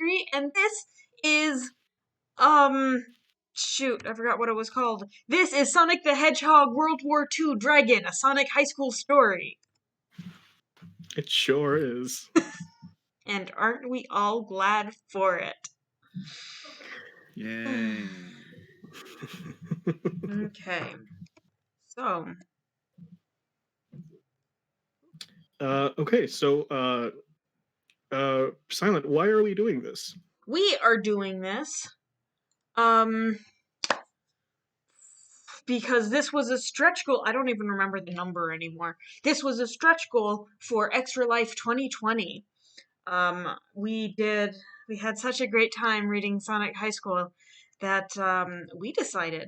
history, and this is, shoot, I forgot what it was called. This is Sonic the Hedgehog World War II Dragon, a Sonic high school story. It sure is. And aren't we all glad for it? Yay. Okay. So. Okay, so, Silent, why are we doing this? We are doing this, because this was a stretch goal. I don't even remember the number anymore. This was a stretch goal for Extra Life 2020. We had such a great time reading Sonic High School that we decided,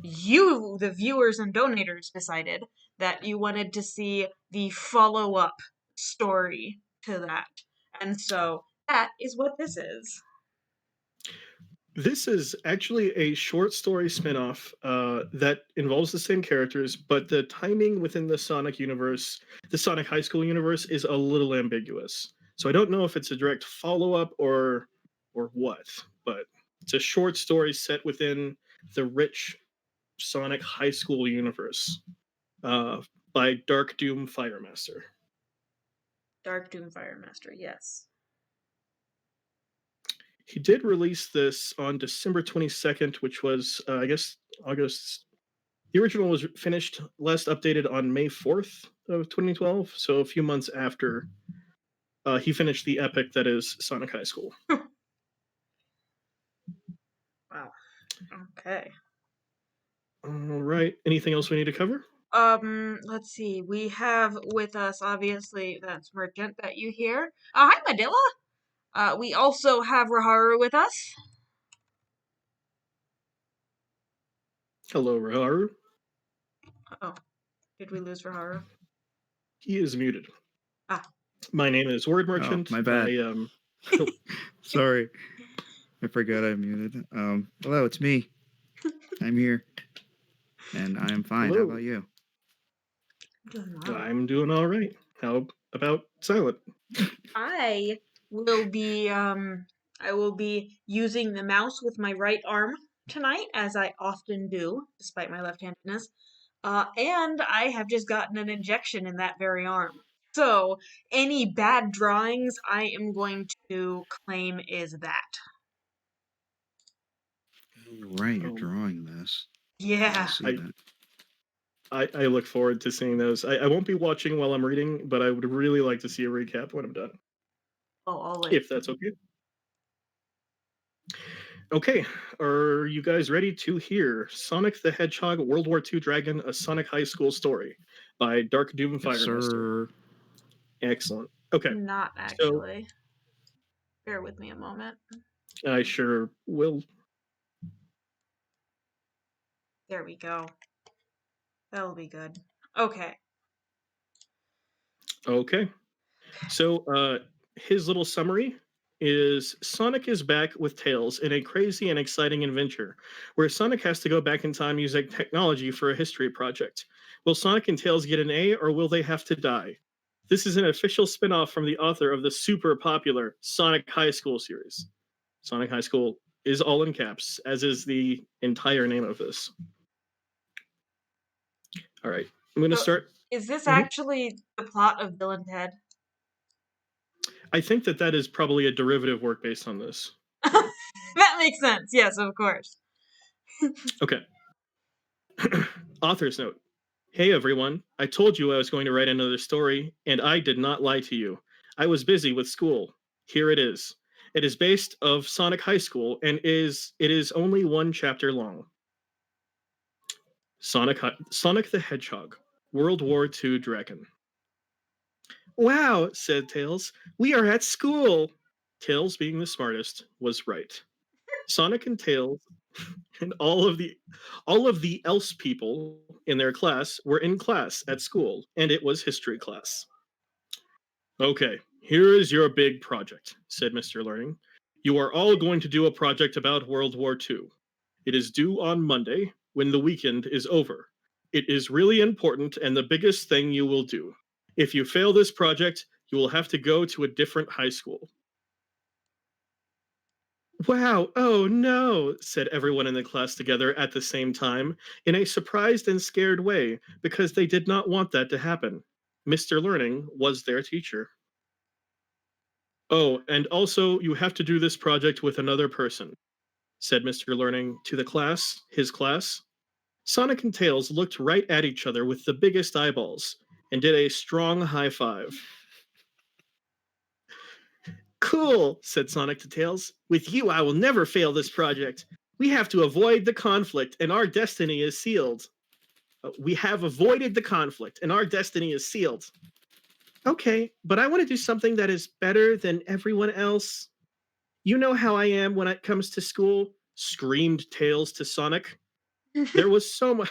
you, the viewers and donators, decided that you wanted to see the follow-up story to that. And so that is what this is. This is actually a short story spin-off that involves the same characters, but the timing within the Sonic universe, the Sonic High School universe, is a little ambiguous. So I don't know if it's a direct follow-up or what, but it's a short story set within the rich Sonic High School universe by Dark Doom Firemaster. Dark Doom Firemaster, yes. He did release this on December 22nd, which was, I guess, August. The original was finished, last updated on May 4th of 2012, so a few months after he finished the epic that is Sonic High School. Wow. Okay. All right. Anything else we need to cover? Let's see. We have with us, obviously, that's Merchant that you hear. Hi, Madilla. We also have Raharu with us. Hello, Raharu. Oh, did we lose Raharu? He is muted. Ah. My name is Word Merchant. Oh, my bad. Sorry. I forgot I muted. Hello, it's me. I'm here. And I'm fine. Hello. How about you? I'm doing all right. How about Silent? I will be using the mouse with my right arm tonight, as I often do, despite my left-handedness. And I have just gotten an injection in that very arm. So, any bad drawings I am going to claim is that. Right, you're drawing this. Yeah. I look forward to seeing those. I won't be watching while I'm reading, but I would really like to see a recap when I'm done. Oh, always. If that's okay. Okay, are you guys ready to hear Sonic the Hedgehog World War II Dragon, a Sonic High School story by Dark Doom Firemaster? Excellent. Okay. Not actually. So, bear with me a moment. I sure will. There we go. That'll be good. Okay. Okay. So, his little summary is Sonic is back with Tails in a crazy and exciting adventure where Sonic has to go back in time using technology for a history project. Will Sonic and Tails get an A or will they have to die? This is an official spin-off from the author of the super popular Sonic High School series. Sonic High School is all in caps, as is the entire name of this. All right, I'm going to start. Is this actually the plot of Bill and Ted? I think that is probably a derivative work based on this. That makes sense. Yes, of course. Okay. Author's note. Hey everyone, I told you I was going to write another story, and I did not lie to you. I was busy with school. Here it is. It is based of Sonic High School, and it is only one chapter long. Sonic the Hedgehog, World War II Dragon. Wow, said Tails. We are at school. Tails, being the smartest, was right. Sonic and Tails and all of the else people in their class were in class at school, and it was history class. Okay, here is your big project, said Mr. Learning. You are all going to do a project about World War II. It is due on Monday, when the weekend is over. It is really important and the biggest thing you will do. If you fail this project, you will have to go to a different high school. Wow, oh no, said everyone in the class together at the same time, in a surprised and scared way, because they did not want that to happen. Mr. Learning was their teacher. Oh, and also you have to do this project with another person, said Mr. Learning to the class, his class. Sonic and Tails looked right at each other with the biggest eyeballs and did a strong high five. Cool, said Sonic to Tails. With you, I will never fail this project. We have to avoid the conflict, and our destiny is sealed. We have avoided the conflict, and our destiny is sealed. Okay, but I want to do something that is better than everyone else. You know how I am when it comes to school, screamed Tails to Sonic. There was so much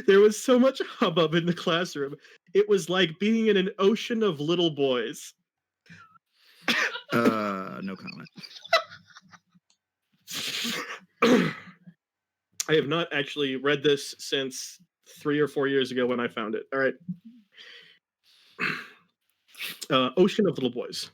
there was so much hubbub in the classroom. It was like being in an ocean of little boys. No comment. I have not actually read this since 3 or 4 years ago when I found it. All right. Ocean of Little Boys.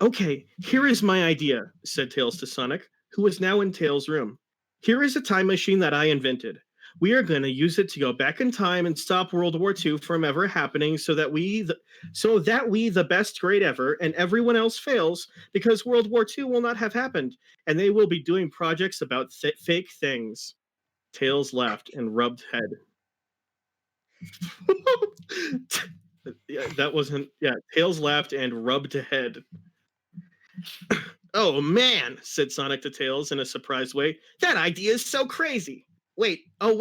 Okay, here is my idea, said Tails to Sonic, who was now in Tails' room. Here is a time machine that I invented. We are going to use it to go back in time and stop World War II from ever happening so that we, the best grade ever, and everyone else fails because World War II will not have happened, and they will be doing projects about fake things. Tails laughed and rubbed head. Yeah, that wasn't. Yeah, Tails laughed and rubbed head. Oh man, said Sonic to Tails in a surprised way. That idea is so crazy. Wait, oh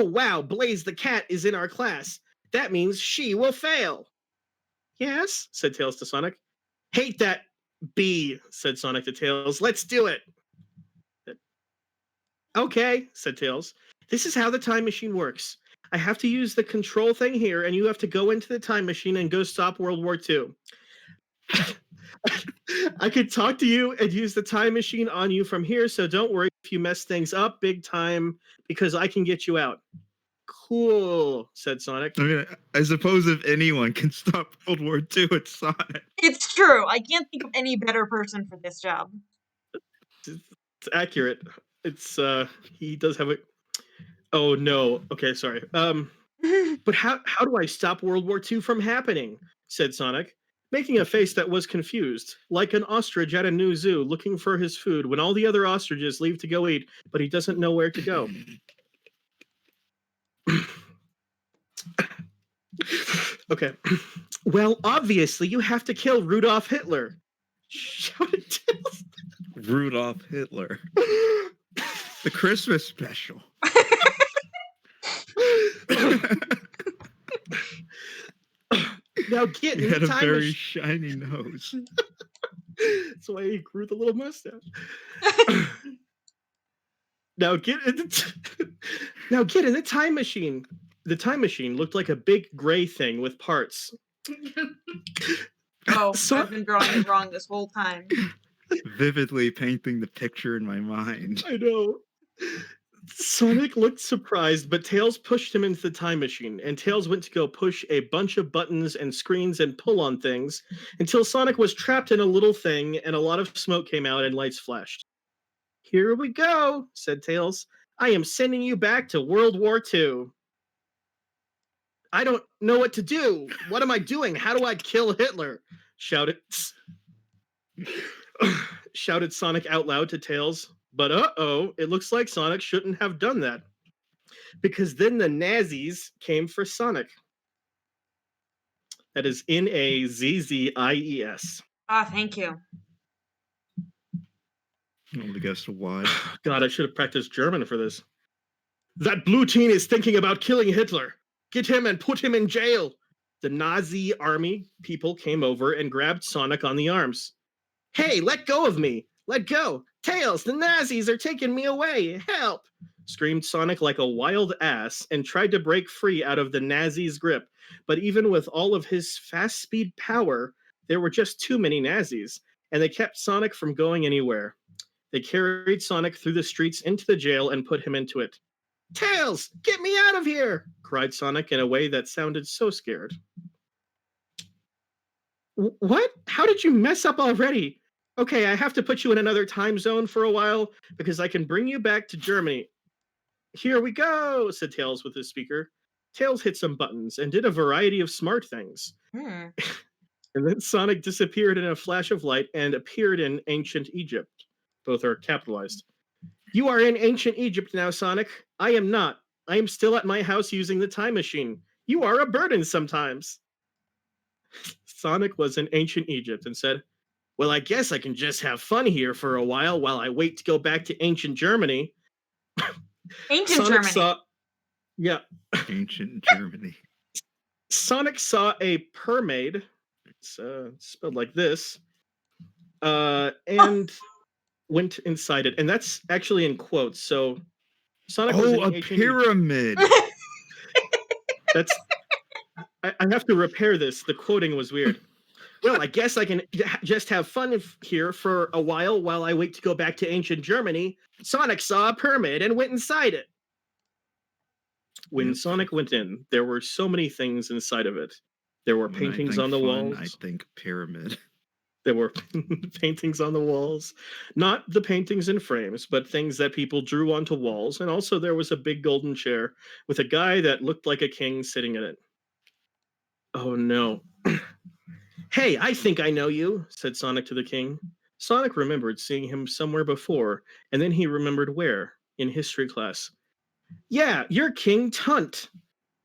wow, Blaze the cat is in our class. That means she will fail. Yes, said Tails to Sonic. Hate that bee, said Sonic to Tails. Let's do it. Okay, said Tails. This is how the time machine works. I have to use the control thing here, and you have to go into the time machine and go stop World War II. I could talk to you and use the time machine on you from here, so don't worry if you mess things up big time, because I can get you out. Cool, said Sonic. I mean, I suppose if anyone can stop World War II, it's Sonic. It's true. I can't think of any better person for this job. It's accurate. It's he does have a. Oh no. Okay, sorry. But how do I stop World War II from happening? Said Sonic, making a face that was confused, like an ostrich at a new zoo looking for his food when all the other ostriches leave to go eat, but he doesn't know where to go. Okay. Well, obviously, you have to kill Rudolf Hitler. Shouted Tails. Rudolph Hitler. The Christmas special. Now get in He the had a time very machine. shiny nose. That's why he grew the little mustache. Now get in the time machine. The time machine looked like a big gray thing with parts. Oh, I've been drawing it wrong this whole time. Vividly painting the picture in my mind. I know. Sonic looked surprised, but Tails pushed him into the time machine, and Tails went to go push a bunch of buttons and screens and pull on things until Sonic was trapped in a little thing and a lot of smoke came out and lights flashed. Here we go, said Tails. I am sending you back to World War II. I don't know what to do. What am I doing? How do I kill Hitler? Shouted Sonic out loud to Tails. But uh-oh, it looks like Sonic shouldn't have done that. Because then the Nazis came for Sonic. That is Nazzies. Ah, thank you. I want to guess why. God, I should have practiced German for this. That blue teen is thinking about killing Hitler. Get him and put him in jail. The Nazi army people came over and grabbed Sonic on the arms. Hey, let go of me. Let go. Tails, the Nazis are taking me away. Help, screamed Sonic like a wild ass and tried to break free out of the Nazis' grip. But even with all of his fast speed power, there were just too many Nazis, and they kept Sonic from going anywhere. They carried Sonic through the streets into the jail and put him into it. Tails, get me out of here, cried Sonic in a way that sounded so scared. What? How did you mess up already? Okay, I have to put you in another time zone for a while because I can bring you back to Germany. Here we go, said Tails with his speaker. Tails hit some buttons and did a variety of smart things. Hmm. And then Sonic disappeared in a flash of light and appeared in ancient Egypt. Both are capitalized. You are in ancient Egypt now, Sonic. I am not. I am still at my house using the time machine. You are a burden sometimes. Sonic was in ancient Egypt and said, well, I guess I can just have fun here for a while I wait to go back to ancient Germany. Ancient Sonic Germany. saw, yeah, Ancient Germany. Sonic saw a mermaid. It's spelled like this, and went inside it, and that's actually in quotes. So Sonic was Oh, in a ancient Egypt. pyramid. That's I have to repair this. The quoting was weird. Well, I guess I can just have fun here for a while I wait to go back to ancient Germany. Sonic saw a pyramid and went inside it. When Yep. Sonic went in, there were so many things inside of it. There were When I paintings think on the fun, walls. I think pyramid. There were paintings on the walls. Not the paintings in frames, but things that people drew onto walls. And also there was a big golden chair with a guy that looked like a king sitting in it. Oh no. Hey, I think I know you, said Sonic to the king. Sonic remembered seeing him somewhere before, and then he remembered where, in history class. Yeah, you're King Tunt.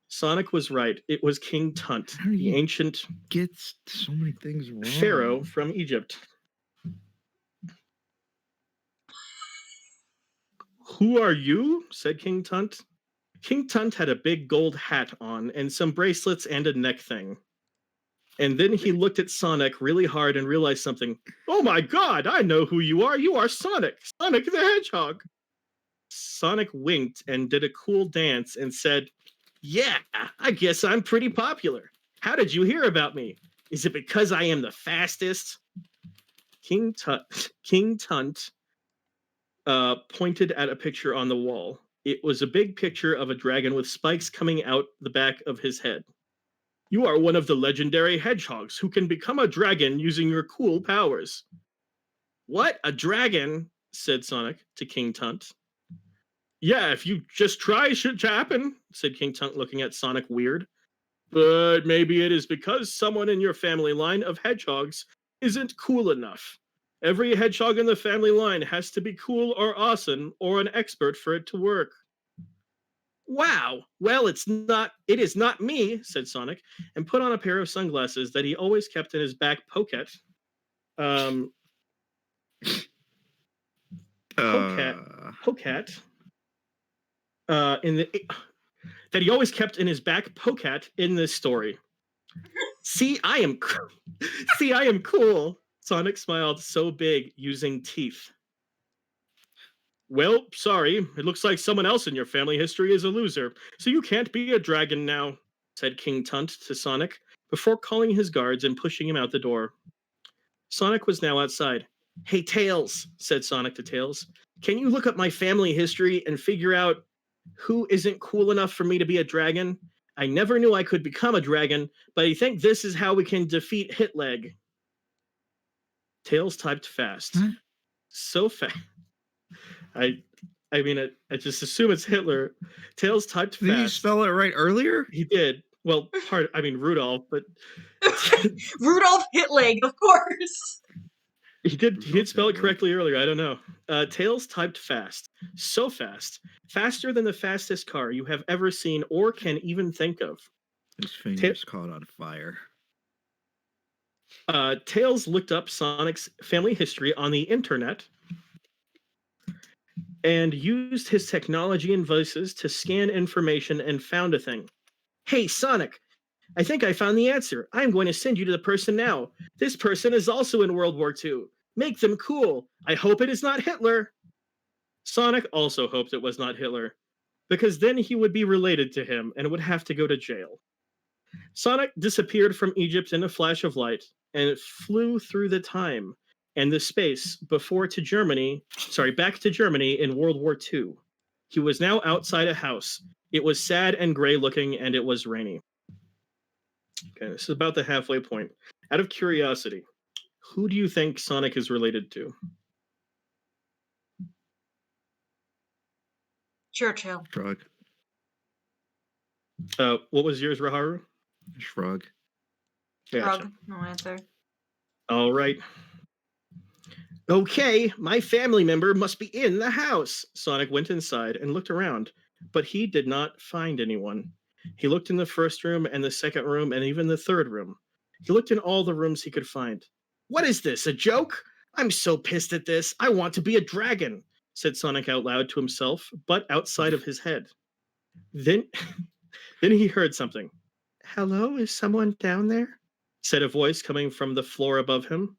Sonic was right. It was King Tunt, How do the you ancient get so many things wrong? pharaoh from Egypt. Who are you? Said King Tunt. King Tunt had a big gold hat on and some bracelets and a neck thing. And then he looked at Sonic really hard and realized something. Oh my god, I know who you are. You are Sonic. Sonic the Hedgehog. Sonic winked and did a cool dance and said, yeah, I guess I'm pretty popular. How did you hear about me? Is it because I am the fastest? King Tunt pointed at a picture on the wall. It was a big picture of a dragon with spikes coming out the back of his head. You are one of the legendary hedgehogs who can become a dragon using your cool powers. What? A dragon? Said Sonic to King Tunt. Yeah, if you just try, should happen, said King Tunt, looking at Sonic weird. But maybe it is because someone in your family line of hedgehogs isn't cool enough. Every hedgehog in the family line has to be cool or awesome or an expert for it to work. Wow, well, it is not me, said Sonic, and put on a pair of sunglasses that he always kept in his back pocket. Um, pocket, in the that he always kept in his back pocket in this story. See, I am cool. Sonic smiled so big using teeth. Well, sorry, it looks like someone else in your family history is a loser, so you can't be a dragon now, said King Tunt to Sonic, before calling his guards and pushing him out the door. Sonic was now outside. Hey, Tails, said Sonic to Tails, can you look up my family history and figure out who isn't cool enough for me to be a dragon? I never knew I could become a dragon, but I think this is how we can defeat Hitleg. Tails typed fast. Huh? So fast. I mean, I just assume it's Hitler. Tails typed fast. Did you spell it right earlier? He did. Well, Rudolph, but Rudolph Hitleg, of course. he did spell it Hitler. correctly earlier. I don't know. Tails typed fast. So fast. Faster than the fastest car you have ever seen or can even think of. His fingers caught on fire. Tails looked up Sonic's family history on the internet and used his technology and voices to scan information and found a thing. Hey, Sonic, I think I found the answer. I'm going to send you to the person now. This person is also in World War II. Make them cool. I hope it is not Hitler. Sonic also hoped it was not Hitler, because then he would be related to him and would have to go to jail. Sonic disappeared from Egypt in a flash of light and flew through the time and the space back to Germany in World War II. He was now outside a house. It was sad and gray looking, and it was rainy. Okay, this is about the halfway point. Out of curiosity, Who do you think Sonic is related to? Churchill. Shrug. What was yours, Raharu? Shrug. Gotcha. Shrug. No answer. All right. Okay, my family member must be in the house. Sonic went inside and looked around, but he did not find anyone. He looked in the first room and the second room and even the third room. He looked in all the rooms he could find. What is this, a joke? I'm so pissed at this. I want to be a dragon, said Sonic out loud to himself, but outside of his head. Then then he heard something. Hello, is someone down there? Said a voice coming from the floor above him.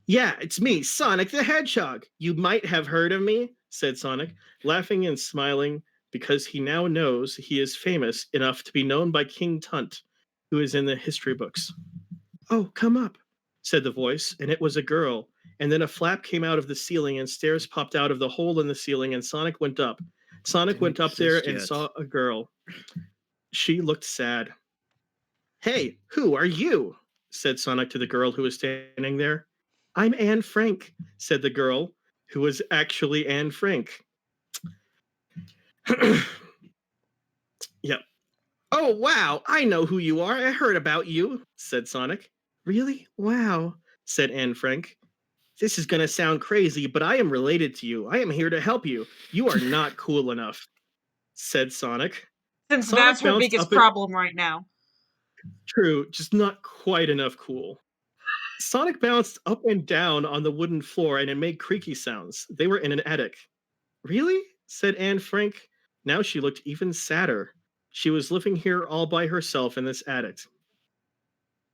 Yeah, it's me, Sonic the Hedgehog. You might have heard of me, said Sonic, laughing and smiling because he now knows he is famous enough to be known by King Tunt, who is in the history books. Oh, come up, said the voice, and it was a girl. And then a flap came out of the ceiling and stairs popped out of the hole in the ceiling, and Sonic went up. Sonic Didn't went up there exist and yet. saw a girl. She looked sad. Hey, who are you? Said Sonic to the girl who was standing there. I'm Anne Frank, said the girl, who was actually Anne Frank. Yep. Oh, wow, I know who you are. I heard about you, said Sonic. Really? Wow, said Anne Frank. This is going to sound crazy, but I am related to you. I am here to help you. You are not cool enough, said Sonic. Since Sonic that's her bounced biggest up and problem right now. true, just not quite enough cool. Sonic bounced up and down on the wooden floor and it made creaky sounds. They were in an attic. Really? Said Anne Frank. Now she looked even sadder. She was living here all by herself in this attic.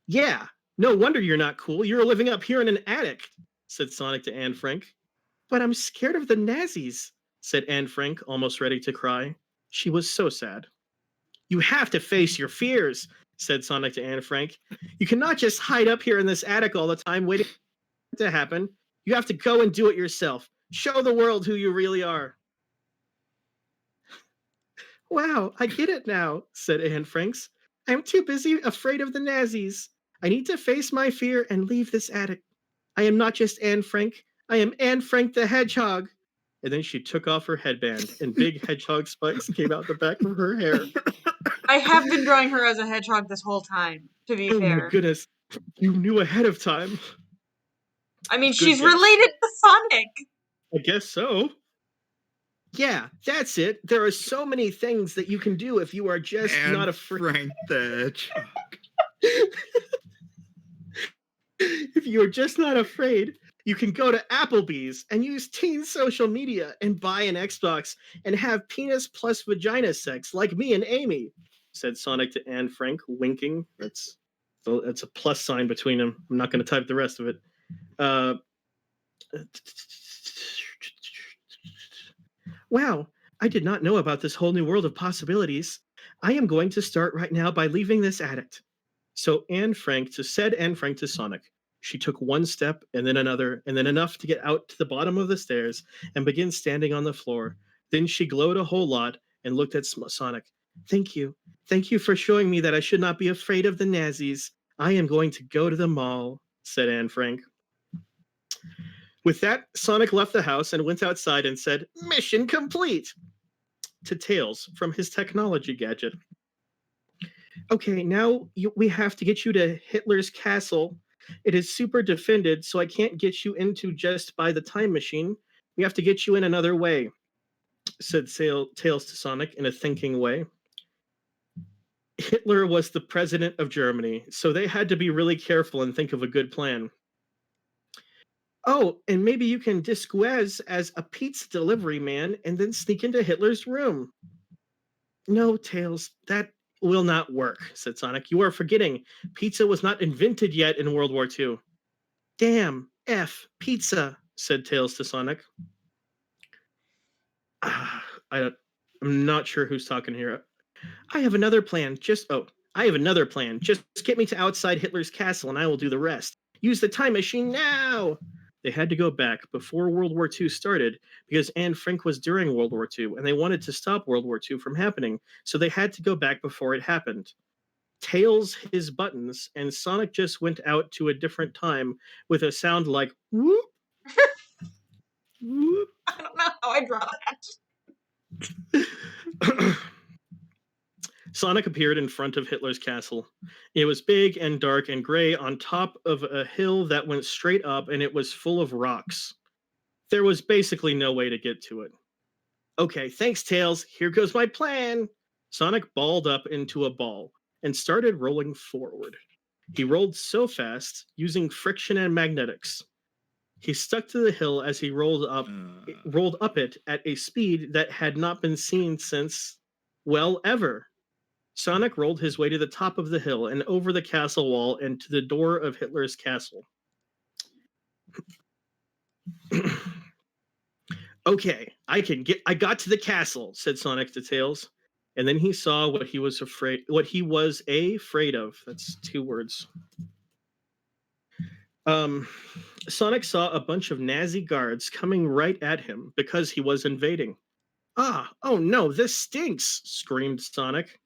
Yeah, no wonder you're not cool. You're living up here in an attic, said Sonic to Anne Frank. But I'm scared of the Nazis, said Anne Frank, almost ready to cry. She was so sad. You have to face your fears, said Sonic to Anne Frank. You cannot just hide up here in this attic all the time waiting to happen. You have to go and do it yourself. Show the world who you really are. Wow, I get it now, said Anne Franks. I'm too busy afraid of the Nazis. I need to face my fear and leave this attic. I am not just Anne Frank. I am Anne Frank the Hedgehog. And then she took off her headband, and big hedgehog spikes came out the back of her hair. I have been drawing her as a hedgehog this whole time, to be Oh my fair. goodness. You knew ahead of time. I mean, Good she's guess. related to Sonic. I guess so. Yeah, that's it. There are so many things that you can do if you are just And not afraid. Frank the Hedgehog. If you're just not afraid, you can go to Applebee's and use teen social media and buy an Xbox and have penis plus vagina sex like me and Amy, said Sonic to Anne Frank, winking. That's a plus sign between them. I'm not going to type the rest of it. Wow, I did not know about this whole new world of possibilities. I am going to start right now by leaving this attic. So said Anne Frank to Sonic. She took one step and then another, and then enough to get out to the bottom of the stairs and begin standing on the floor. Then she glowed a whole lot and looked at Sonic. Thank you. Thank you for showing me that I should not be afraid of the Nazis. I am going to go to the mall, said Anne Frank. With that, Sonic left the house and went outside and said, Mission complete! To Tails from his technology gadget. Okay, now we have to get you to Hitler's castle. It is super defended, so I can't get you into just by the time machine. We have to get you in another way, said Tails to Sonic in a thinking way. Hitler was the president of Germany, so they had to be really careful and think of a good plan. Oh, and maybe you can disguise as a pizza delivery man and then sneak into Hitler's room. No, Tails, that will not work, said Sonic. You are forgetting. Pizza was not invented yet in World War II. Damn, pizza, said Tails to Sonic. I'm not sure who's talking here. I have another plan. I have another plan. Just get me to outside Hitler's castle and I will do the rest. Use the time machine now. They had to go back before World War II started because Anne Frank was during World War II and they wanted to stop World War II from happening. So they had to go back before it happened. Tails his buttons, and Sonic just went out to a different time with a sound like whoop, whoop. I don't know how I draw that. Sonic appeared in front of Hitler's castle. It was big and dark and gray on top of a hill that went straight up, and it was full of rocks. There was basically no way to get to it. Okay, thanks, Tails. Here goes my plan. Sonic balled up into a ball and started rolling forward. He rolled so fast, using friction and magnetics. He stuck to the hill as he rolled up it at a speed that had not been seen since, well, ever. Sonic rolled his way to the top of the hill and over the castle wall and to the door of Hitler's castle. Okay, I got to the castle, said Sonic to Tails. And then he saw what he was afraid of. That's 2 words. Sonic saw a bunch of Nazi guards coming right at him because he was invading. Oh no, this stinks, screamed Sonic.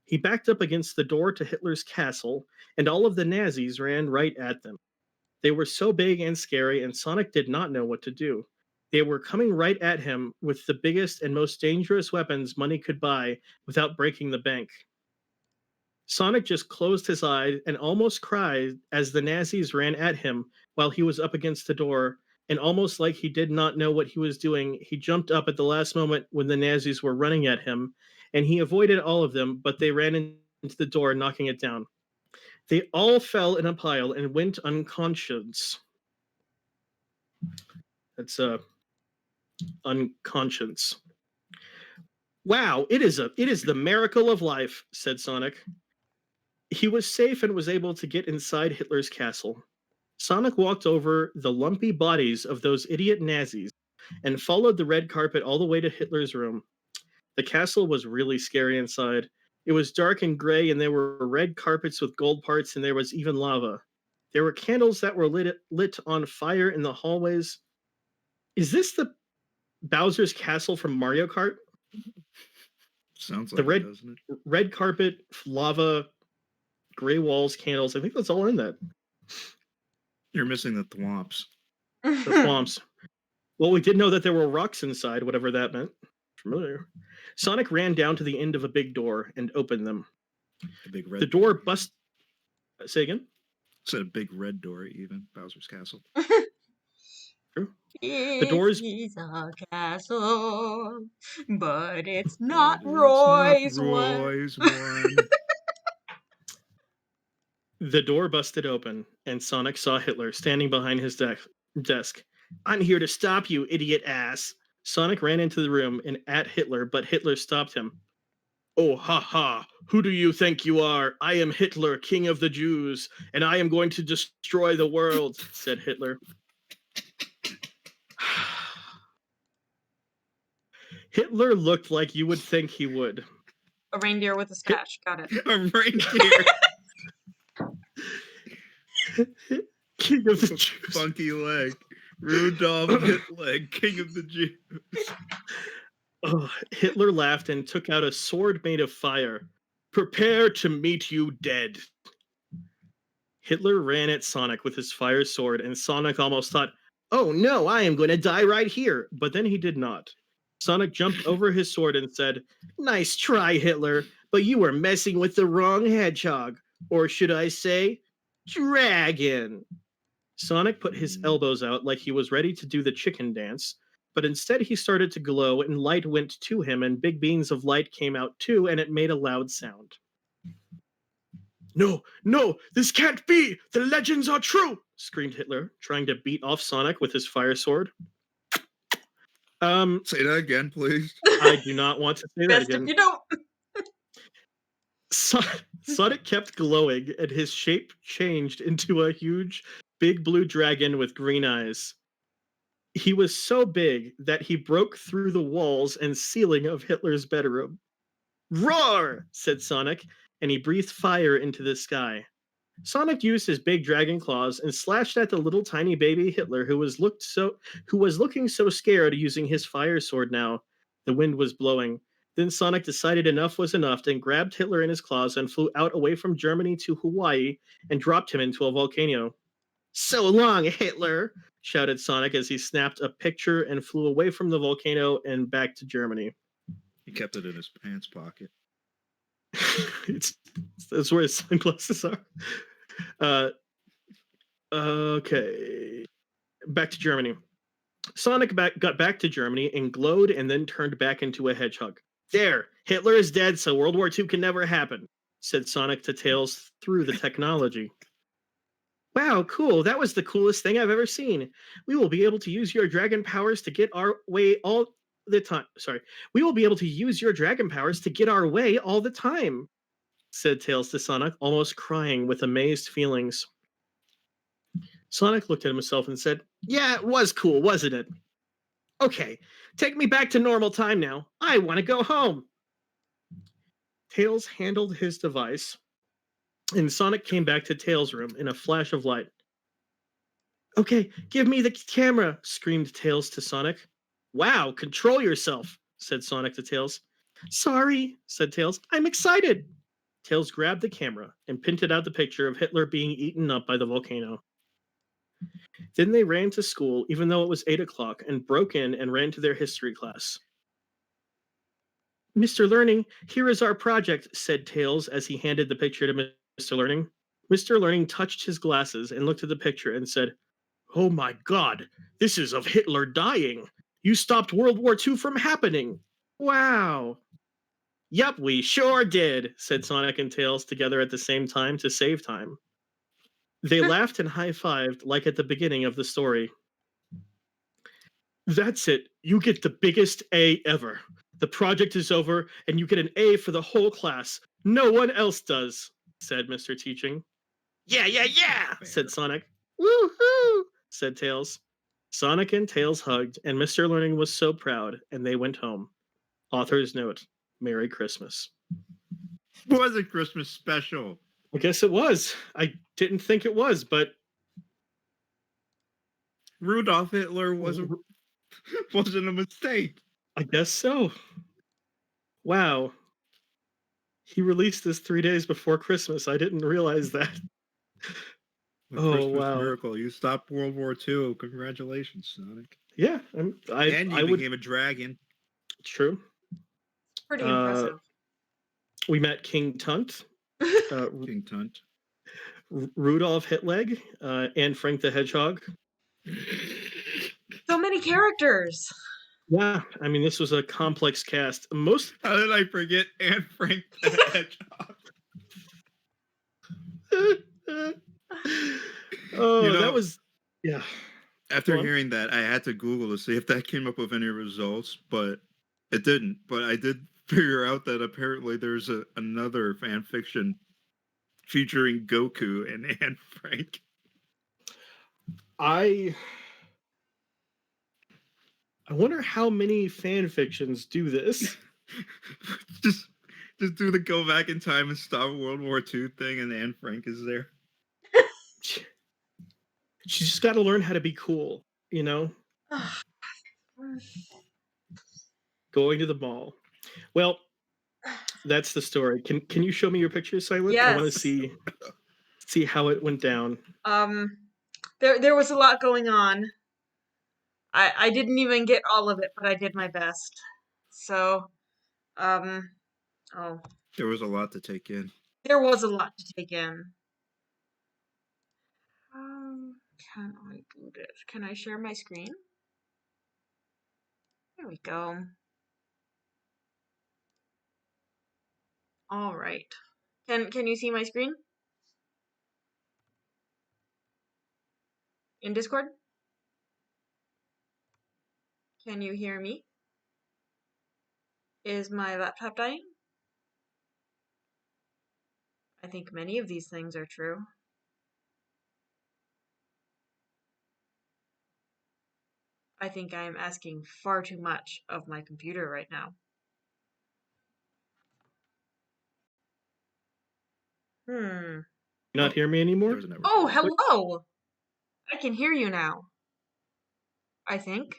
He backed up against the door to Hitler's castle, and all of the Nazis ran right at them. They were so big and scary, and Sonic did not know what to do. They were coming right at him with the biggest and most dangerous weapons money could buy without breaking the bank. Sonic just closed his eyes and almost cried as the Nazis ran at him while he was up against the door, and almost like he did not know what he was doing, he jumped up at the last moment when the Nazis were running at him, and he avoided all of them, but they ran into the door, knocking it down. They all fell in a pile and went unconscious. That's unconscious. Wow, it is the miracle of life, said Sonic. He was safe and was able to get inside Hitler's castle. Sonic walked over the lumpy bodies of those idiot Nazis and followed the red carpet all the way to Hitler's room. The castle was really scary inside. It was dark and gray, and there were red carpets with gold parts, and there was even lava. There were candles that were lit on fire in the hallways. Is this the Bowser's castle from Mario Kart? Sounds like The red, it, doesn't it? red carpet, lava, gray walls, candles. I think that's all in that. You're missing the thwomps. The swamps. Well, we did know that there were rocks inside, whatever that meant. Familiar. Sonic ran down to the end of a big door and opened them. The big red. The door bust. Say again. Said a big red door, even Bowser's castle. True. The doors- is a castle, but it's But not it's Roy's not one. Roy's one. The door busted open, and Sonic saw Hitler standing behind his desk. I'm here to stop you, idiot ass. Sonic ran into the room and at Hitler, but Hitler stopped him. Oh, ha ha. Who do you think you are? I am Hitler, king of the Jews, and I am going to destroy the world, said Hitler. Hitler looked like you would think he would. A reindeer with a stash. Got it. A reindeer. King of the Jews. Funky leg. Rudolph Hitler, king of the Jews. Oh, Hitler laughed and took out a sword made of fire. Prepare to meet you dead. Hitler ran at Sonic with his fire sword, and Sonic almost thought, oh no, I am going to die right here. But then he did not. Sonic jumped over his sword and said, nice try, Hitler, but you were messing with the wrong hedgehog. Or should I say, dragon. Sonic put his elbows out like he was ready to do the chicken dance, but instead he started to glow and light went to him and big beams of light came out too and it made a loud sound. No, this can't be! The legends are true! Screamed Hitler, trying to beat off Sonic with his fire sword. Say that again, please. I do not want to say that Best again. if you don't. Sonic kept glowing, and his shape changed into a huge, big blue dragon with green eyes. He was so big that he broke through the walls and ceiling of Hitler's bedroom. Roar! Said Sonic, and he breathed fire into the sky. Sonic used his big dragon claws and slashed at the little tiny baby Hitler who was looking so scared using his fire sword now. The wind was blowing. Then Sonic decided enough was enough and grabbed Hitler in his claws and flew out away from Germany to Hawaii and dropped him into a volcano. So long, Hitler! Shouted Sonic as he snapped a picture and flew away from the volcano and back to Germany. He kept it in his pants pocket. it's That's where his sunglasses are. Okay. Back to Germany. Sonic got back to Germany and glowed and then turned back into a hedgehog. There, Hitler is dead, so World War II can never happen, said Sonic to Tails through the technology. Wow, cool. That was the coolest thing I've ever seen. We will be able to use your dragon powers to get our way all the time. Sorry. We will be able to use your dragon powers to get our way all the time, said Tails to Sonic, almost crying with amazed feelings. Sonic looked at himself and said, Yeah, it was cool, wasn't it? Okay, take me back to normal time now. I want to go home. Tails handled his device, and Sonic came back to Tails' room in a flash of light. Okay, give me the camera, screamed Tails to Sonic. Wow, control yourself, said Sonic to Tails. Sorry, said Tails. I'm excited. Tails grabbed the camera and printed out the picture of Hitler being eaten up by the volcano. Then they ran to school, even though it was 8 o'clock, and broke in and ran to their history class. Mr. Learning, here is our project, said Tails as he handed the picture to Mr. Learning. Mr. Learning touched his glasses and looked at the picture and said, Oh my god, this is of Hitler dying. You stopped World War II from happening. Wow. Yep, we sure did, said Sonic and Tails together at the same time to save time. They laughed and high-fived like at the beginning of the story. That's it. You get the biggest A ever. The project is over, and you get an A for the whole class. No one else does, said Mr. Teaching. Yeah, said Sonic. Woohoo, said Tails. Sonic and Tails hugged, and Mr. Learning was so proud, and they went home. Author's note, Merry Christmas. It was a Christmas special. I guess it was. I didn't think it was, but Rudolph Hitler wasn't a mistake. I guess so. Wow. He released this 3 days before Christmas. I didn't realize that. A Christmas miracle. You stopped World War II. Congratulations, Sonic. Yeah. And you became a dragon. True. Pretty impressive. We met King Tunt. King Tunt. Rudolph Hitleg, and Frank the Hedgehog. So many characters. Yeah, I mean, this was a complex cast. How did I forget Anne Frank the Hedgehog? That was, yeah. After hearing that, I had to Google to see if that came up with any results, but it didn't. But I did figure out that apparently there's another fan fiction featuring Goku and Anne Frank. I wonder how many fan fictions do this. just do the go back in time and stop World War II thing, and Anne Frank is there. She's just got to learn how to be cool, you know? Going to the mall. Well, that's the story. Can you show me your pictures, Silent? Yes. I want to see how it went down. There was a lot going on. I didn't even get all of it, but I did my best. So, there was a lot to take in. There was a lot to take in. Can I do this? Can I share my screen? There we go. All right. Can you see my screen? In Discord? Can you hear me? Is my laptop dying? I think many of these things are true. I think I am asking far too much of my computer right now. Not hear me anymore? Oh, hello! I can hear you now. I think.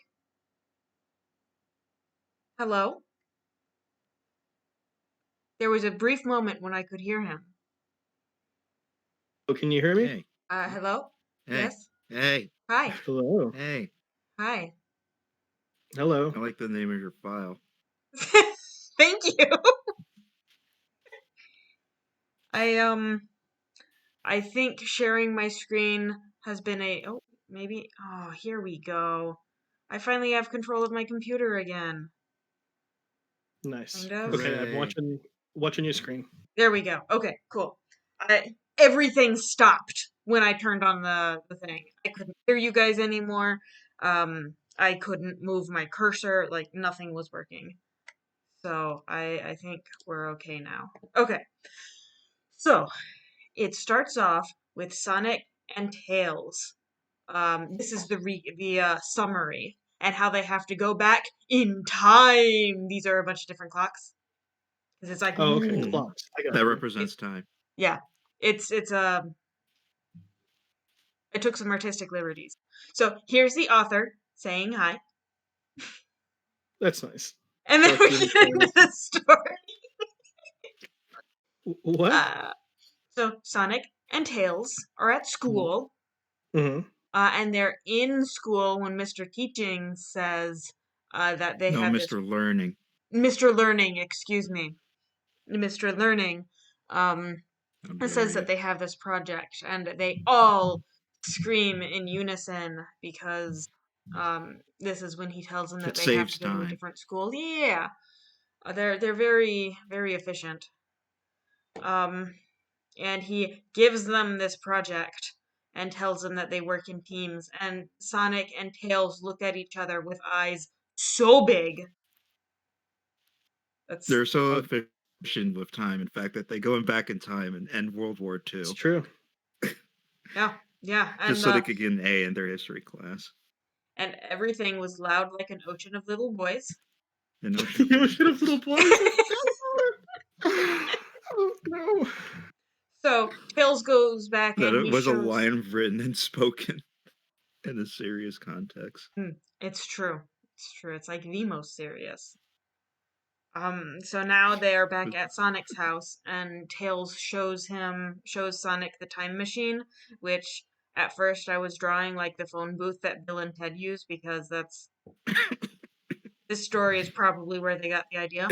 Hello? There was a brief moment when I could hear him. Oh, can you hear me? Hey, Hello? hey, Yes? hey, Hi. Hello. hey. Hi. Hello. I like the name of your file. Thank you. I think sharing my screen has been here we go. I finally have control of my computer again. Nice. Kind of. Okay, I'm Hooray. watching your screen. There we go. Okay, cool. Everything stopped when I turned on the thing. I couldn't hear you guys anymore. I couldn't move my cursor. Like, nothing was working. So I think we're okay now. Okay. So it starts off with Sonic and Tails. This is the summary and how they have to go back in time. These are a bunch of different clocks because it's like, Oh, okay. Mhm. Clocks. I got That you. represents time. yeah, it's I took some artistic liberties. So here's the author saying hi, That's nice. and then we Dark green get into clothes. the story. What? So Sonic and Tails are at school, Mm-hmm. and they're in school when Mr. Teaching says that they No, have this Mr. Learning. Mr. Learning, excuse me, Mr. Learning, um, How it dare says that you? they have this project, and they all scream in unison because this is when he tells them that It they have saves to go to a time. different school. Yeah, they're very very efficient. Um, and he gives them this project and tells them that they work in teams. And Sonic and Tails look at each other with eyes so big. That's They're so Oh, efficient with time, in fact, that they go back in time and end World War it's II true. yeah, just so they could get an A in their history class. and everything was loud like an ocean of little boys. An ocean of You little should have little boys. boys. Oh no. So Tails goes back That and it he was a shows. line written and spoken in a serious context. It's true. It's true. It's like the most serious. So now they are back at Sonic's house, and Tails shows Sonic the time machine, which at first I was drawing like the phone booth that Bill and Ted use because this story is probably where they got the idea.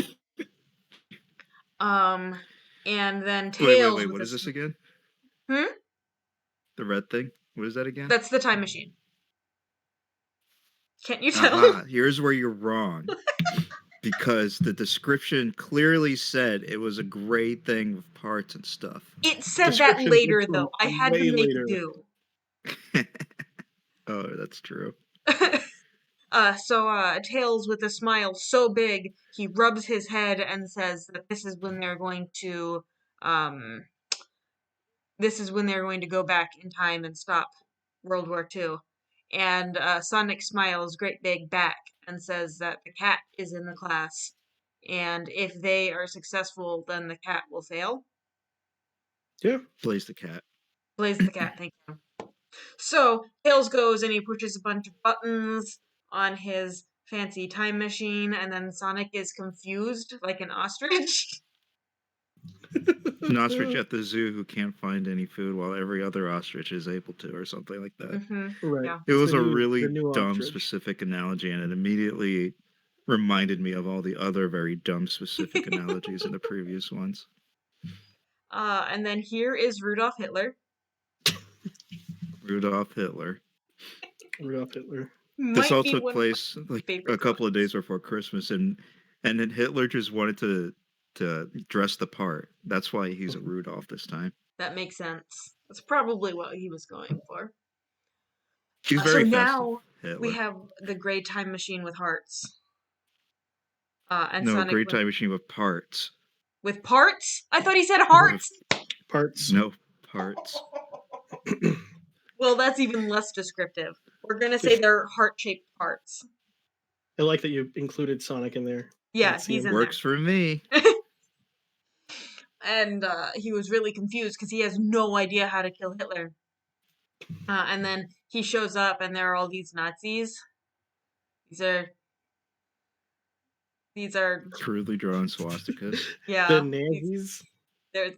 Um, and then Tails Wait. with What a is this again? hmm, The red thing? What is that again? that's the time machine. Can't you tell? Aha, here's where you're wrong. Because the description clearly said it was a great thing with parts and stuff. It said that Description did later come though. I had to way make later. do. Oh, that's true. So Tails with a smile so big, he rubs his head and says that um, this is when they're going to go back in time and stop World War II. And Sonic smiles great big back and says that the cat is in the class. And if they are successful, then the cat will fail. Yeah. Blaze the cat. Blaze the cat, thank you. So Tails goes and he pushes a bunch of buttons on his fancy time machine, and then Sonic is confused like an ostrich. An ostrich at the zoo who can't find any food while every other ostrich is able to, or something like that. Right. Yeah. It It's was a the really new dumb, ostrich. specific analogy, and it immediately reminded me of all the other very dumb, specific analogies in the previous ones. And then here is Rudolph Hitler. Rudolph Hitler. Rudolph Hitler. This Might all be took one of my place like a favorite couple of days villains. before Christmas, and then Hitler just wanted to dress the part. That's why he's a Rudolph this time. That makes sense. That's probably what he was going for. He's So very festive, now we Hitler. have the gray time machine with hearts. And No, Sonic great time machine with parts. with parts? I thought he said With hearts! Parts. no parts. Well, that's even less descriptive. We're gonna say they're heart-shaped parts. I like that you included Sonic in there. Yeah, That he's scene. in Works for me. And he was really confused because he has no idea how to kill Hitler. And then he shows up, and there are all these Nazis. These are These are Crudely drawn swastikas. The yeah. Nazis. They're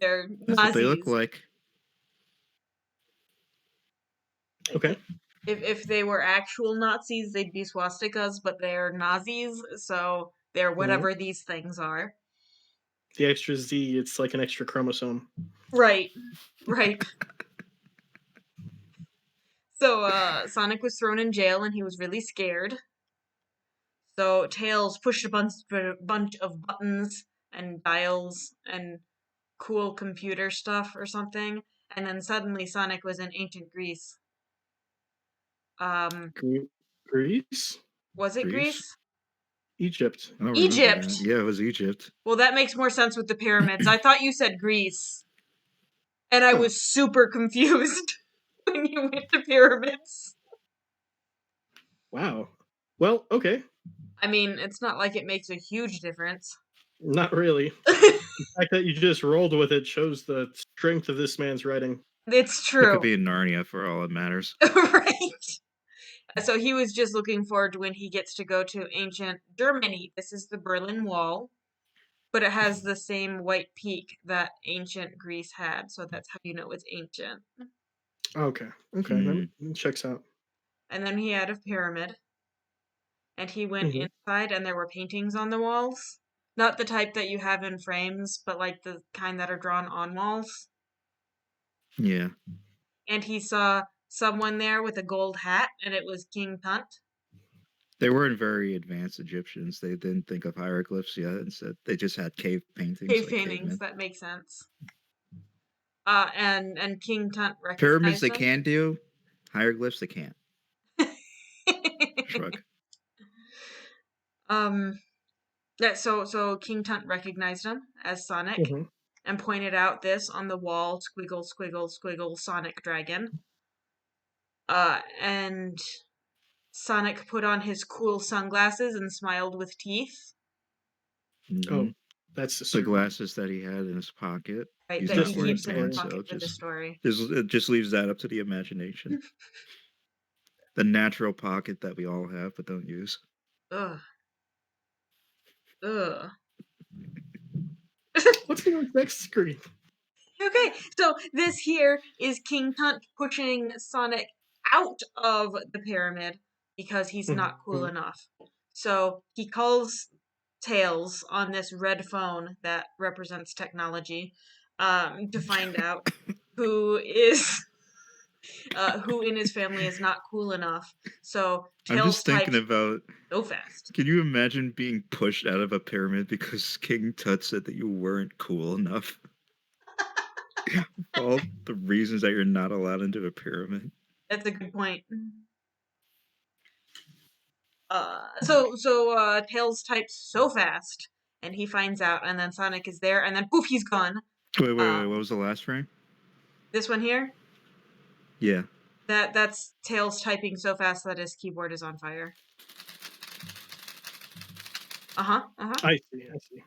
That's what they look Nazis. like. Okay. If they were actual Nazis, they'd be swastikas, but they're Nazis, so they're whatever these things are. The extra Z, it's like an extra chromosome. Right. Right. So Sonic was thrown in jail and he was really scared. So Tails pushed a bunch of buttons and dials and cool computer stuff or something, and then suddenly Sonic was in ancient Greece. Greece? Was it Greece? Greece? Egypt. I don't remember Egypt! that. Yeah, it was Egypt. Well, that makes more sense with the pyramids. I thought you said Greece. And I Huh. was super confused when you went to pyramids. Wow. Well, okay. I mean, it's not like it makes a huge difference. Not really. The fact that you just rolled with it shows the strength of this man's writing. It's It true. could be in Narnia for all it matters. Right. So he was just looking forward to when he gets to go to ancient Germany. This is the Berlin Wall, but it has the same white peak that ancient Greece had, so that's how you know it's ancient. Okay. Okay. That checks out. And then he had a pyramid, and he went inside, and there were paintings on the walls. Not the type that you have in frames, but like the kind that are drawn on walls. Yeah. And he saw someone there with a gold hat, and it was King Tut. They weren't very advanced Egyptians. They didn't think of hieroglyphs yet. Instead, they just had cave paintings. Cave like paintings, cavemen. that makes sense. And King Tut recognized Pyramids they him. can do. Hieroglyphs they can't. Shrug. Yeah, so King Tut recognized him as Sonic and pointed out this on the wall, squiggle, squiggle, squiggle, Sonic Dragon. And Sonic put on his cool sunglasses and smiled with teeth. Oh, that's the glasses that he had in his pocket. Right, He's that not he wearing keeps in his pants, pocket so for the story. it just leaves that up to the imagination. The natural pocket that we all have but don't use. Ugh. Ugh. What's on the next screen? Okay, so this here is King Tut pushing Sonic out of the pyramid because he's not cool enough. So he calls Tails on this red phone that represents technology to find out who in his family is not cool enough. So I'm Tails just thinking types about so fast. Can you imagine being pushed out of a pyramid because King Tut said that you weren't cool enough? All the reasons that you're not allowed into a pyramid. That's a good point. So Tails types so fast, and he finds out, and then Sonic is there, and then poof, he's gone. Wait, what was the last frame? This one here? Yeah. That's Tails typing so fast that his keyboard is on fire. I see.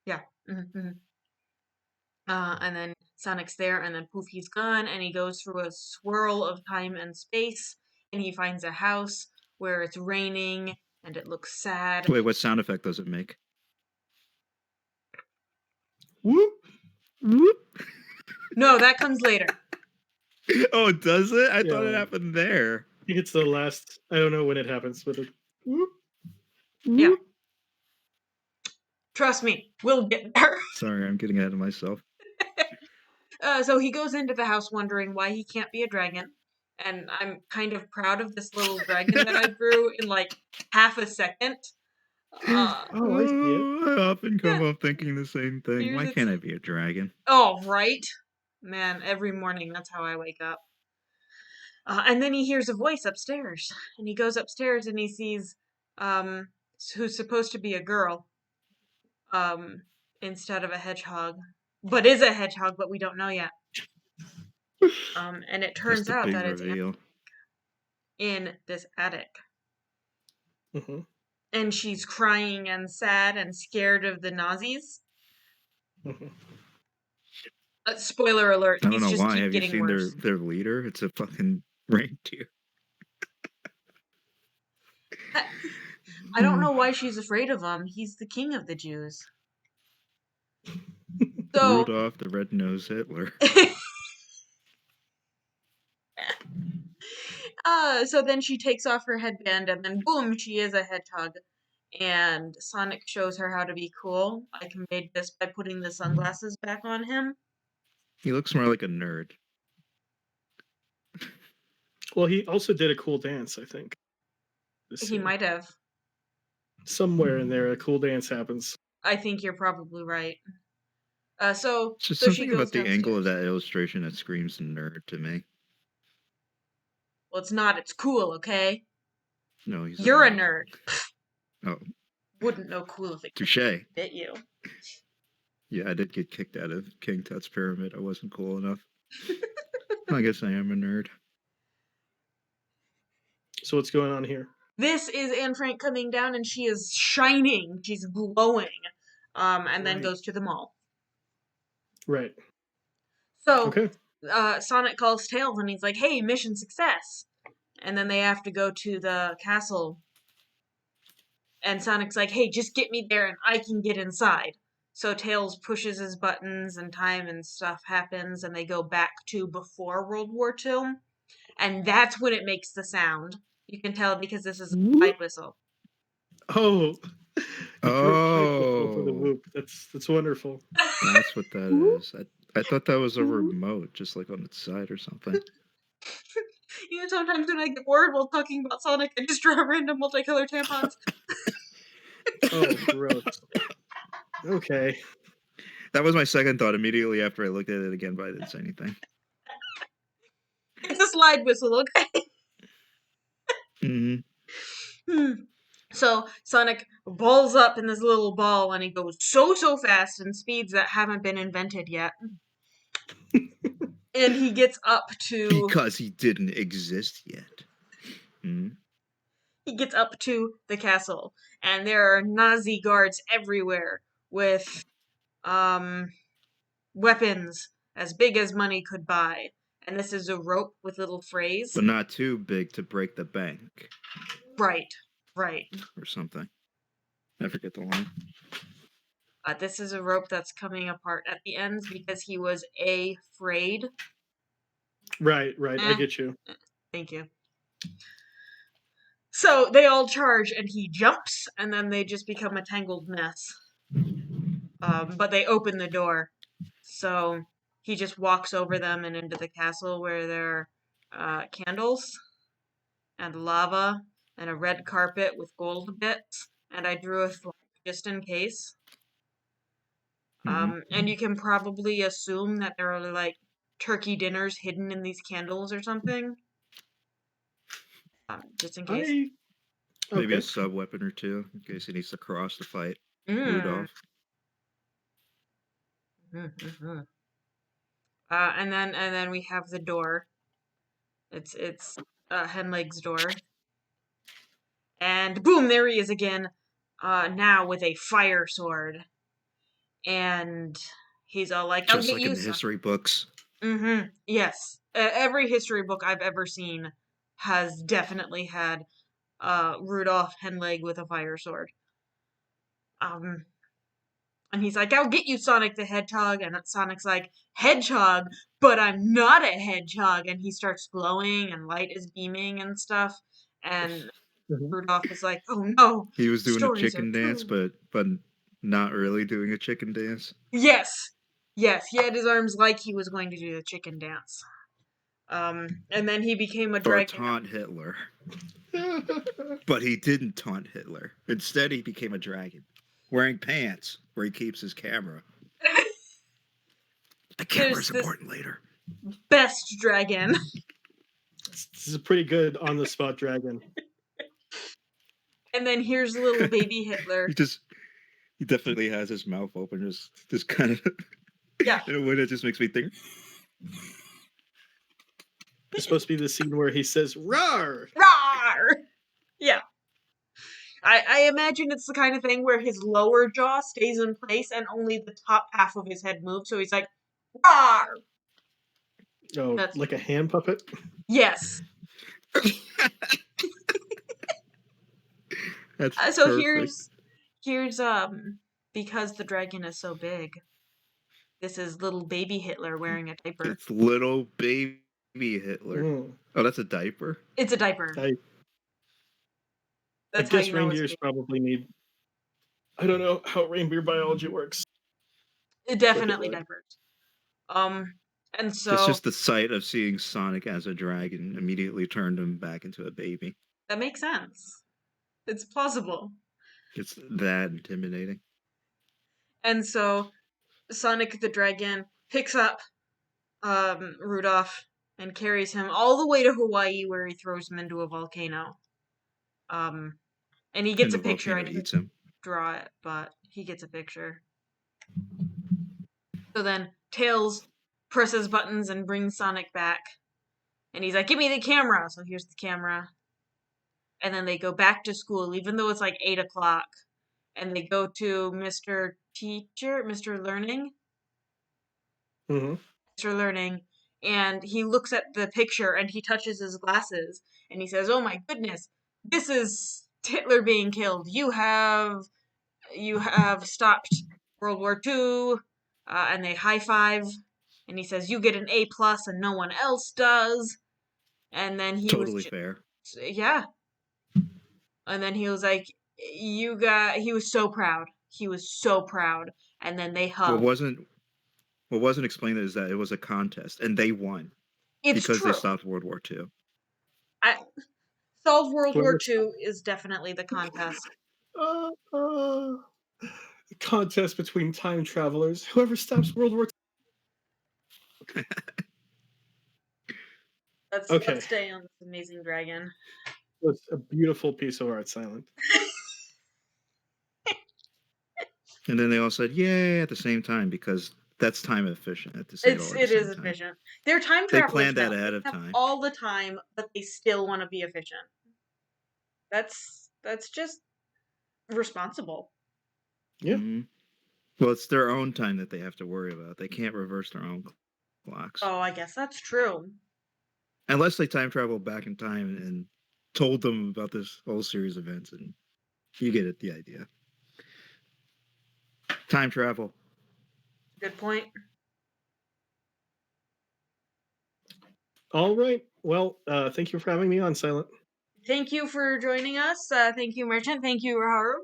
Yeah. And then Sonic's there, and then poof, he's gone, and he goes through a swirl of time and space, and he finds a house where it's raining, and it looks sad. Wait, what sound effect does it make? Whoop! Whoop! No, that comes later. Oh, does it? I thought it Yeah. happened there. I think it's the last. I don't know when it happens, but it. Whoop! Yeah. Whoop! Trust me, we'll get there. Sorry, I'm getting ahead of myself. So he goes into the house wondering why he can't be a dragon. And I'm kind of proud of this little dragon that I drew in like half a second. Oh, I see it. I often come up thinking the same thing. Here's Why its- can't I be a dragon? Oh, right? Man, every morning that's how I wake up. And then he hears a voice upstairs. And he goes upstairs and he sees who's supposed to be a girl instead of a hedgehog. But is a hedgehog, but we don't know yet. And it turns That's the out big that it's reveal. in this attic. Mm-hmm. And she's crying and sad and scared of the Nazis. Mm-hmm. Spoiler alert, I don't these know just why. keep Have you getting seen worse. their leader? It's a fucking reindeer. I don't know why she's afraid of him. He's the king of the Jews. So, Rudolph the Red-Nosed Hitler. so then she takes off her headband, and then boom, she is a hedgehog. And Sonic shows her how to be cool. I conveyed this by putting the sunglasses back on him. He looks more like a nerd. Well, he also did a cool dance, I think. This He scene. might have. Somewhere in there, a cool dance happens. I think you're probably right. So It's just she something goes about the downstairs. angle of that illustration that screams nerd to me. Well, it's not. It's cool, okay? No, he's You're a nerd. nerd. Oh, Wouldn't know cool if it touche. bit you. Yeah, I did get kicked out of King Tut's pyramid. I wasn't cool enough. I guess I am a nerd. So what's going on here? This is Anne Frank coming down, and she is shining. She's glowing. And then Right. goes to the mall. Right. So, Okay. Sonic calls Tails, and he's like, "Hey, mission success!" And then they have to go to the castle. And Sonic's like, "Hey, just get me there, and I can get inside." So Tails pushes his buttons, and time and stuff happens, and they go back to before World War II. And that's when it makes the sound. You can tell because this is a slide whistle. Oh. Oh. For the whoop. That's wonderful. That's what that is. I thought that was a remote, just like on its side or something. You know, sometimes when I get bored while talking about Sonic, I just draw random multicolored tampons. Oh, gross. Okay. That was my second thought immediately after I looked at it again, but I didn't say anything. It's a slide whistle, okay? Mm-hmm. So Sonic balls up in this little ball, and he goes so fast in speeds that haven't been invented yet. And he gets up to... Because he didn't exist yet. Mm-hmm. He gets up to the castle, and there are Nazi guards everywhere with weapons as big as money could buy. And this is a rope with little frays. But not too big to break the bank. Right. Or something. I forget the line. This is a rope that's coming apart at the ends because he was afraid. Right. I get you. Thank you. So they all charge, and he jumps, and then they just become a tangled mess. But they open the door. So he just walks over them and into the castle where there are candles and lava and a red carpet with gold bits. And I drew a flag just in case. And you can probably assume that there are like turkey dinners hidden in these candles or something. Just in case. Maybe a sub weapon or two in case he needs to cross to fight Rudolph. And then we have the door. It's Henleg's door. And boom, there he is again. Now with a fire sword. And he's all like, "I'll Just get like you in the history books. Yes. Every history book I've ever seen has definitely had Rudolph Henleg with a fire sword. And he's like, "I'll get you, Sonic the Hedgehog." And Sonic's like, "Hedgehog? But I'm not a hedgehog." And he starts glowing and light is beaming and stuff. And Rudolph is like, "Oh no." He was doing a chicken dance, but not really doing a chicken dance. Yes, he had his arms like he was going to do the chicken dance. And then he became a dragon. Or taunt Hitler. But he didn't taunt Hitler. Instead, he became a dragon. Wearing pants where he keeps his camera. The camera's important later. Best dragon. This is a pretty good on-the-spot dragon. And then here's little baby Hitler. He definitely has his mouth open, just kind of... Yeah. In a way that just makes me think... It's supposed to be the scene where he says, "Roar!" Roar! Yeah. I imagine it's the kind of thing where his lower jaw stays in place and only the top half of his head moves, so he's like, "Roar!" Oh, like a hand puppet? Yes. That's So perfect. here's because the dragon is so big. This is little baby Hitler wearing a diaper. It's little baby Hitler. Mm. Oh, that's a diaper? It's a diaper. I That's how guess you know it's reindeers baby. probably need. I don't know how reindeer biology works. Definitely Light. diapers. And It's so just the sight of seeing Sonic as a dragon immediately turned him back into a baby. that makes sense. It's plausible. It's that intimidating. And so Sonic the Dragon picks up Rudolph and carries him all the way to Hawaii, where he throws him into a volcano. And he And gets the a picture. I volcano didn't eats him. draw it, but he gets a picture. So then Tails presses buttons and brings Sonic back. And he's like, "Give me the camera." So here's the camera. And then they go back to school, even though it's like 8 o'clock. And they go to Mr. Teacher, Mr. Learning, Mm-hmm. Mr. Learning, and he looks at the picture and he touches his glasses and he says, "Oh my goodness, this is Hitler being killed. You have stopped World War II." And they high five, and he says, "You get an A+ and no one else does." And then Totally fair. yeah. And then he was like, he was so proud. He was so proud. And then they What hugged. wasn't what wasn't explained is that it was a contest and they won It's because they true. stopped World War II. I, Solve World War Whoever. II is definitely the contest. Uh, uh, contest between time travelers. Whoever stops World War Let's II. Okay, let's stay on this amazing dragon. it's a beautiful piece of art, Silent. And then they all said yay at the same time because that's time efficient to say it all at the It is same time. efficient. They're time They travelers planned now. that ahead They of have time. all the time, but they still want to be efficient. That's just responsible. Yeah. Mhm. Well, it's their own time that they have to worry about. They can't reverse their own clocks. Oh, I guess that's true. Unless they time travel back in time and told them about this whole series of events, and you get it, the idea. Time travel. Good point. All right. Well, thank you for having me on, Silent. Thank you for joining us. Thank you, Merchant. Thank you, Haru.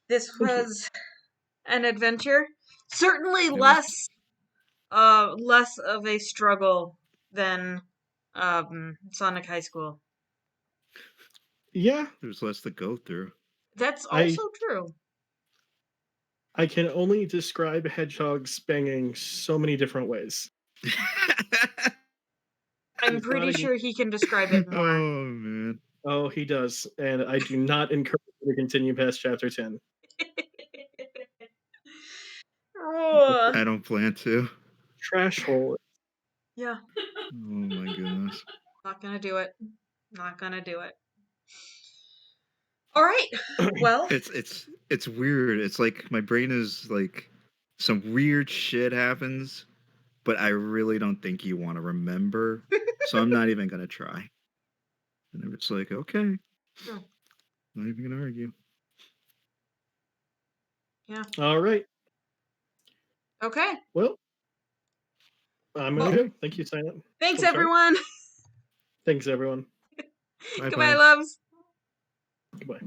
This Thank you. was an adventure. Certainly It was less of a struggle than Sonic High School. Yeah, there's less to go through. That's I also true. I can only describe hedgehogs banging so many different ways. I'm It's not pretty a game. sure he can describe it more. Oh man. Oh, he does, and I do not encourage you to continue past chapter 10. Oh, I don't plan to. Trash hole. yeah, Oh my goodness. not gonna do it. Not gonna do it. All right. Well, It's weird. It's like my brain is like some weird shit happens, but I really don't think you want to remember. So I'm not even gonna try. And it's like, okay, true. not even gonna argue. Yeah. All right. Okay. Well, I'm Well, gonna go. Thank you, Silent. thanks Oh, sorry. everyone. Thanks, everyone. Bye Goodbye, bye. loves. Goodbye.